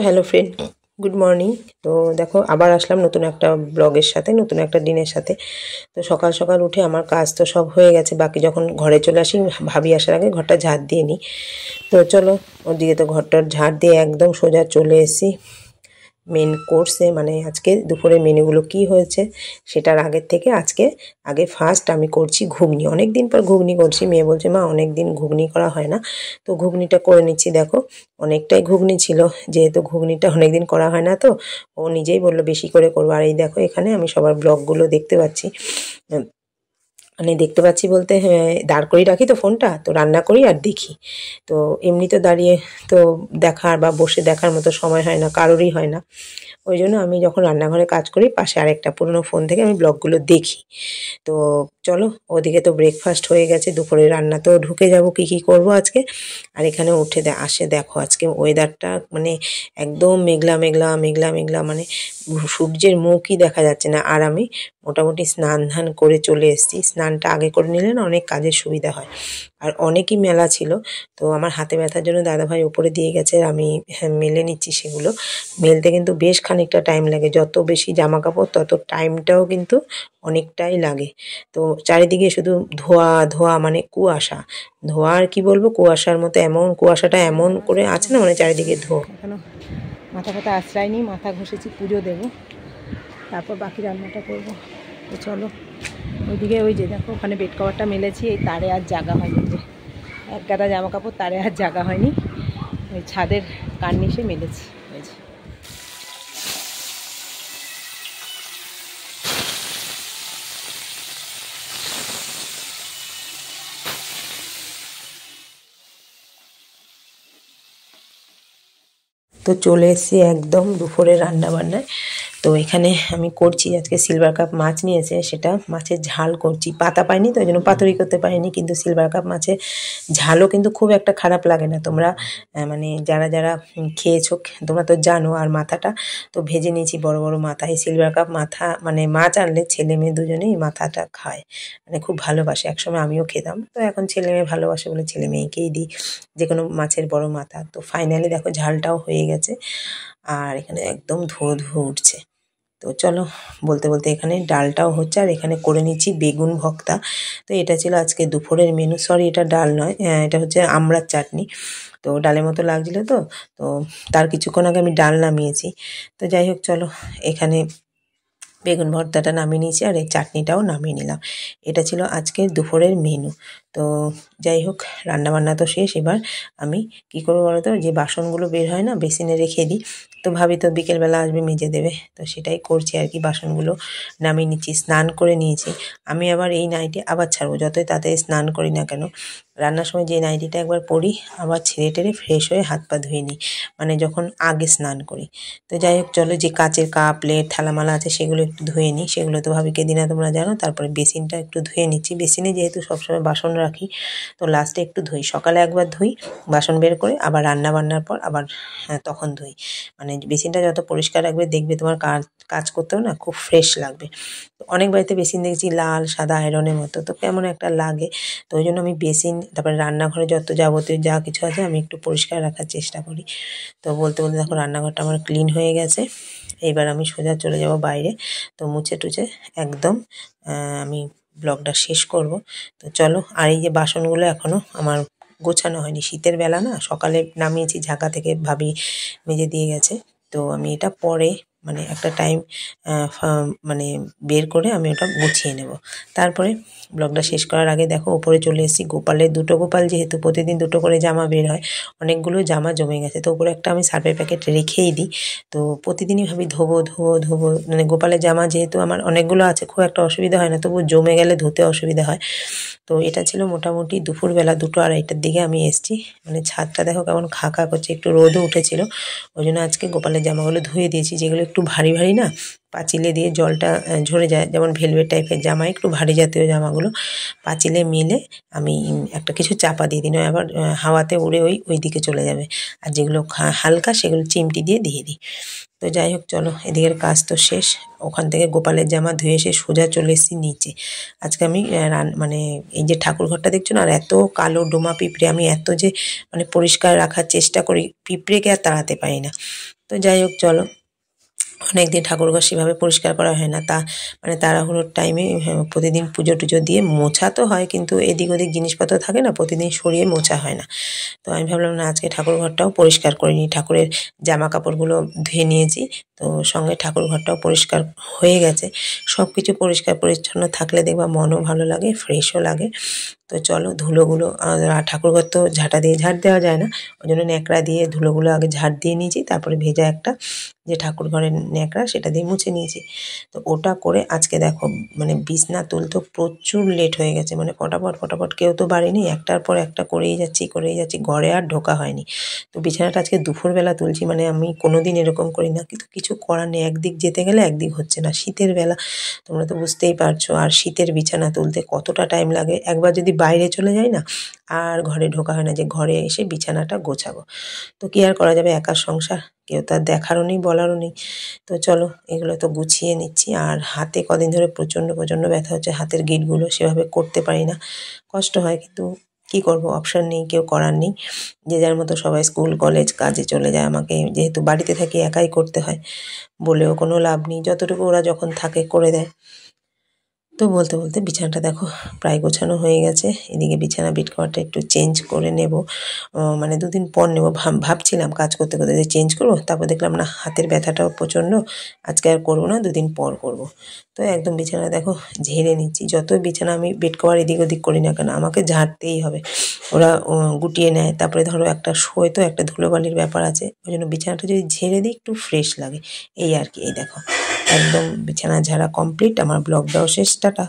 Hello friend, good morning. তো দেখো আবার আসলাম নতুন একটা ব্লগের সাথে, নতুন একটা দিনের সাথে। তো সকাল সকাল উঠে আমার কাজ তো সব হয়ে গেছে, বাকি যখন ঘরে চলে আসি ভাবি আসার আগে ঘরটা ঝাড় দিয়ে নিই। তো চলো ওদিকে তো ঘরটার ঝাড় দিয়ে একদম সোজা চলে এসেছি মেন কোর্সে, মানে আজকে দুপুরের মেনুগুলো কি হয়েছে সেটার আগের থেকে আগে ফার্স্ট আমি করছি ঘুগনি। অনেক দিন পর ঘুগনি করছি, মেয়ে বলছে মা অনেক দিন ঘুগনি করা হয় না, তো ঘুগনিটা করে নিচ্ছি। দেখো অনেকটাই ঘুগনি ছিল, যেহেতু ঘুগনিটা অনেক দিন করা হয় না, তো ও নিজেই বললো বেশি করে করবো। আর এই দেখো এখানে আমি সবার ব্লগগুলো দেখতে পাচ্ছি, মানে দেখতে পাচ্ছি বলতে হ্যাঁ, দাঁড় করিয়ে রাখি তো ফোনটা, তো রান্না করি আর দেখি। তো এমনি তো দাঁড়িয়ে তো দেখার বা বসে দেখার মতো সময় হয় না, কারোরই হয় না। ওই জন্য আমি যখন রান্নাঘরে কাজ করি পাশে আরেকটা পুরনো ফোন থেকে আমি ব্লগগুলো দেখি। তো চলো ওদিকে তো ব্রেকফাস্ট হয়ে গেছে, দুপুরে রান্না তো ঢুকে যাব কি কি করব আজকে। আর এখানে উঠে আসে দেখো আজকে ওয়েদারটা মানে একদম মেঘলা মেঘলা মেঘলা মেঘলা, মানে সূর্যের মুখই দেখা যাচ্ছে না। আর আমি মোটামুটি স্নান ধান করে চলে এসেছি। স্নানটা আগে করে নিলে না অনেক কাজের সুবিধা হয়। আর অনেকই মেলা ছিল, তো আমার হাতে ব্যথার জন্য দাদাভাই উপরে দিয়ে গেছে, আমি মেলে নিচ্ছি সেগুলো। মেলতে কিন্তু বেশ খানিকটা টাইম লাগে, যত বেশি জামা কাপড় তত টাইমটাও কিন্তু অনেকটাই লাগে। তো চারিদিকে শুধু ধোয়া ধোয়া, মানে কুয়াশা, ধোয়া আর কি বলবো, কুয়াশার মতো এমন কুয়াশাটা এমন করে আছে না, মানে চারিদিকে ধোয়া। এখনো মাথা ফাথা আশ্রয়নি, মাথা ঘষেছি, পুজো দেবো, তারপর বাকি রান্নাটা করবো। তো চলো ওইদিকে ওই যে দেখো ওখানে বেড কভারটা মেলেছি, এই তারে আর জাগা হয়নি, যে এক গাদা জামা কাপড় তারে আর জাগা হয়নি, ওই ছাদের কার্নিশে মেলেছি। ওই যে তো চলে এসেছি একদম দুপুরে রান্না বান্নায়। তো এখানে আমি করছি আজকে সিলভার কাপ মাছ নিয়েছে, সেটা মাছের ঝাল করছি। পাতা পাইনি তো ওই জন্য পাতুরি করতে পারিনি, কিন্তু সিলভার কাপ মাছের ঝালও কিন্তু খুব একটা খারাপ লাগে না। তোমরা মানে যারা যারা খেয়েছো তোমরা তো জানো। আর মাথাটা তো ভেজে নিয়েছি, বড় বড় মাথা। এই সিলভার কাপ মাথা মানে মাছ আনলে ছেলে মেয়ে দুজনেই এই মাথাটা খায়, মানে খুব ভালোবাসে। একসময় আমিও খেতাম, তো এখন ছেলে মেয়ে ভালোবাসে বলে ছেলে মেয়েকেই দিই যে কোনো মাছের বড় মাথা। তো ফাইনালি দেখো ঝালটাও হয়ে গেছে, আর এখানে একদম ধুয়ো ধুয়ো উঠছে। তো চলো বলতে বলতে এখানে ডালটাও হচ্ছে, আর এখানে করে নিচ্ছি বেগুন ভর্তা। তো এটা ছিল আজকে দুপুরের মেনু। সরি, এটা ডাল নয়, এটা হচ্ছে আমড়ার চাটনি। তো ডালের মতো লাগছিলো, তো তো তার কিছুক্ষণ আগে আমি ডাল নামিয়েছি। তো যাই হোক চলো এখানে বেগুন ভর্তাটা নামিয়ে নিয়েছি, আর এই চাটনিটাও নামিয়ে নিলাম। এটা ছিল আজকের দুপুরের মেনু। তো যাই হোক রান্নাবান্না তো শেষ। এবার আমি কী করবো বলো তো, যে বাসনগুলো বের হয় না বেসিনে রেখে দিই, তো ভাবি তো বিকেলবেলা আসবে মেজে দেবে, তো সেটাই করছি আর কি। বাসনগুলো নামিয়ে নিচ্ছি, স্নান করে নিয়েছি। আমি আবার এই নাইটি আবার ছাড়বো, যতই তাড়াতাড়ি স্নান করি না কেন, রান্নার সময় যে নাইটিটা একবার পরি আবার ছেড়ে টেরে ফ্রেশ হয়ে হাত পা ধুয়ে নিই, মানে যখন আগে স্নান করি। তো যাই হোক চলো, যে কাচের কাপ প্লেট থালামালা আছে সেগুলো একটু ধুয়ে নিই, সেগুলো তো ভাবিকে দিনা তোমরা জানো। তারপরে বেসিনটা একটু ধুয়ে নিচ্ছি, বেসিনে যেহেতু সবসময় বাসন রাখি তো লাস্টে একটু ধুই। সকালে একবার ধুই বাসন বের করে, আবার রান্না বান্নার পর আবার তখন ধুই। মানে বেসিনটা যত পরিষ্কার রাখবে দেখবে তোমার কাজ করতেও না খুব ফ্রেশ লাগবে। তো অনেক বাড়িতে বেসিন দেখছি লাল সাদা আয়রনের মতো, তো কেমন একটা লাগে। তো ওই জন্য আমি বেসিন, তারপরে রান্নাঘরে যত যাবতীয় যা কিছু আছে আমি একটু পরিষ্কার রাখার চেষ্টা করি। তো বলতে বলতে দেখো রান্নাঘরটা আমার ক্লিন হয়ে গেছে। এইবার আমি সোজা চলে যাব বাইরে, তো মুছে টুছে একদম আমি ব্লগটা শেষ করব। তো চলো, আর এই যে বাসনগুলো এখনও আমার গোছানো হয়নি, শীতের বেলা না, সকালে নামিয়েছি ঝাঁকা থেকে, ভাবি মেজে দিয়ে গেছে। তো আমি এটা পরে মানে একটা টাইম মানে বের করে আমি ওটা গুছিয়ে নেব। তারপরে ব্লগটা শেষ করার আগে দেখো উপরে চলে এসেছি। গোপালের দুটো গোপাল, যেহেতু প্রতিদিন দুটো করে জামা বের হয়, অনেকগুলো জামা জমে গেছে, তো উপরে একটা আমি সার্ফের প্যাকেট রেখেই দিই। তো প্রতিদিনই ভাবি ধোবো ধোবো ধোবো, মানে গোপালের জামা যেহেতু আমার অনেকগুলো আছে খুব একটা অসুবিধা হয় না, তবু জমে গেলে ধুতে অসুবিধা হয়। তো এটা ছিল মোটামুটি দুপুরবেলা 2-2:30টার দিকে আমি এসেছি। মানে ছাদটা দেখো কেমন খা খা করছে, একটু রোদও উঠেছিল, ওই জন্য আজকে গোপালের জামাগুলো ধুয়ে দিয়েছি। যেগুলো একটু ভারী ভারী না, পাঁচিলে দিয়ে জলটা ঝরে যায়, যেমন ভেলভেট টাইপের জামা, একটু ভারী জাতীয় জামাগুলো পাঁচিলে মেলে আমি একটা কিছু চাপা দিয়ে দিই, নয় আবার হাওয়াতে উড়ে ওই দিকে চলে যাবে। আর যেগুলো হালকা সেগুলো চিমটি দিয়ে দিই। তো যাই হোক চলো, এদিকের কাজ তো শেষ। ওখান থেকে গোপালের জামা ধুয়ে এসে সোজা চলে এসেছি নিচে। আজকে আমি মানে এই যে ঠাকুর ঘরটা দেখছো না, আর এত কালো ডোমা পিঁপড়ে, আমি এত যে মানে পরিষ্কার রাখার চেষ্টা করি, পিঁপড়েকে আর তাড়াতে পারি না। তো যাই হোক চলো, অনেকদিন ঠাকুরঘর সেভাবে পরিষ্কার করা হয় না, মানে তাড়াহুড়োর টাইমে প্রতিদিন পুজো টুজো দিয়ে মোছা তো হয়, কিন্তু এদিক ওদিক জিনিসপত্র থাকে না, প্রতিদিন সরিয়ে মোছা হয় না। তো আমি ভাবলাম না, আজকে ঠাকুরঘরটাও পরিষ্কার করে নিই। ঠাকুরের জামা কাপড়গুলো ধুয়ে নিয়েছি, তো সঙ্গে ঠাকুরঘরটাও পরিষ্কার হয়ে গেছে। সব কিছু পরিষ্কার পরিচ্ছন্ন থাকলে দেখবা মনও ভালো লাগে, ফ্রেশও লাগে। তো চলো ধুলোগুলো, ঠাকুরঘর তো ঝাঁটা দিয়ে ঝাড় দেওয়া যায় না, ওই জন্য ন্যাকড়া দিয়ে ধুলোগুলো আগে ঝাড় দিয়ে নিয়েছি, তারপরে ভেজা একটা যে ঠাকুর ঘরের ন্যাকড়া সেটা দিয়ে মুছে নিয়েছি। তো ওটা করে আজকে দেখো মানে বিছনা তুলতে প্রচুর লেট হয়ে গেছে, মানে ফটাফট ফটাফট, কেউ তো বাড়িনি, একটার পর একটা করেই যাচ্ছি, ঘরে আর ঢোকা হয়নি। তো বিছানাটা আজকে দুপুরবেলা তুলছি, মানে আমি কোনো দিন এরকম করি না, কিন্তু কিছু করার নেই, একদিক যেতে গেলে একদিক হচ্ছে না। শীতের বেলা তোমরা তো বুঝতেই পারছো, আর শীতের বিছানা তুলতে কতটা টাইম লাগে। একবার যদি বাইরে চলে যাই না, আর ঘরে ঢোকা হয় না, যে ঘরে এসে বিছানাটা গোছাবো। তো কী আর করা যাবে, একার সংসার, কেউ তার দেখারও নেই, বলারও নেই। তো চলো এগুলো তো গুছিয়ে নিচ্ছি। আর হাতে কদিন ধরে প্রচণ্ড প্রচণ্ড ব্যথা হচ্ছে, হাতের গিঁটগুলো সেভাবে করতে পারি না, কষ্ট হয়, কিন্তু কী করব, অপশান নেই, কেউ করার নেই। যে যার মতো সবাই স্কুল কলেজ কাজে চলে যায়, আমাকে যেহেতু বাড়িতে থাকি একাই করতে হয়, বলেও কোনো লাভ নেই, যতটুকু ওরা যখন থাকে করে দেয়। তো বলতে বলতে বিছানাটা দেখো প্রায় গোছানো হয়ে গেছে। এদিকে বিছানা বেড কভারটা একটু চেঞ্জ করে নেব, মানে 2 দিন পর নেব। ভাবছিলাম কাজ করতে করতে যে চেঞ্জ করব, তারপর দেখলাম না, হাতের ব্যথাটাও প্রচণ্ড, আজকে আর করবো না, 2 দিন পর করব। তো একদম বিছানা দেখো ঝেড়ে নিচ্ছি। যতই বিছানা আমি বেড কভার এদিক ওদিক করি না কেন, আমাকে ঝাড়তেই হবে। ওরা গুটিয়ে নেয়, তারপরে ধরো একটা শোয়, তো একটা ধুলোবালির ব্যাপার আছে, ওই জন্য বিছানাটা যদি ঝেড়ে দিই একটু ফ্রেশ লাগে, এই আর কি। এই দেখো একদম বিছানা ঝাড়া কমপ্লিট, আমার ব্লগটাও শেষ, টাটা।